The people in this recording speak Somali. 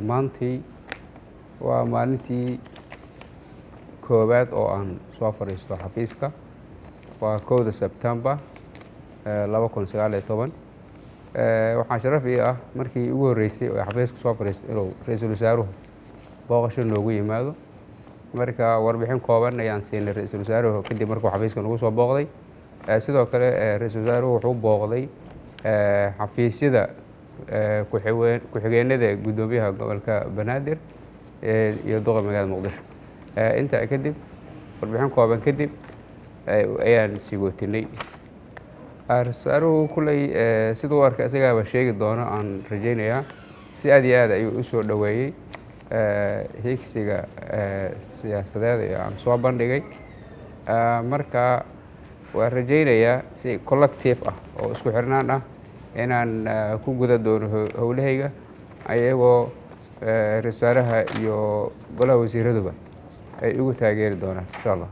Maantii waa maalintii koowaad oo aan soo fadhiisto xafiiska. Waa 1 Sebtembar 2019. Waxaa sharaf ii ah markii ugu horreysay oo xafiiska soo fadhiistay inuu ra'iisul wasaaruhu booqasho noogu yimaado. Marka warbixin kooban ayaan siinay ra'iisul wasaaruhu kadib markuu xafiiska nagu soo booqday. Sidoo kale ra'iisul wasaaruhu wuxuu booqday xafiisyada ku-xigeenada guddoomiyaha gobolka Banaadir iyo duqa magaalada Muqdisho. Intaa kadib warbixin kooban kadib ayaan sii gootinay. Ra'iisul wasaaruhu kulay siduu arkay isagaaba sheegi doono aan rajaynayaa si aad iyo aad ayuu u soo dhaweeyay higsiga siyaasadeed ee aan soo bandhigay. Marka waan rajaynayaa si collective ah oo isku xirnaan ah inaan ku guda doono howlahayga ayagoo ra'iisul wasaaraha iyo golaha wasiiraduba ay igu taageeri doonaan insha Allah.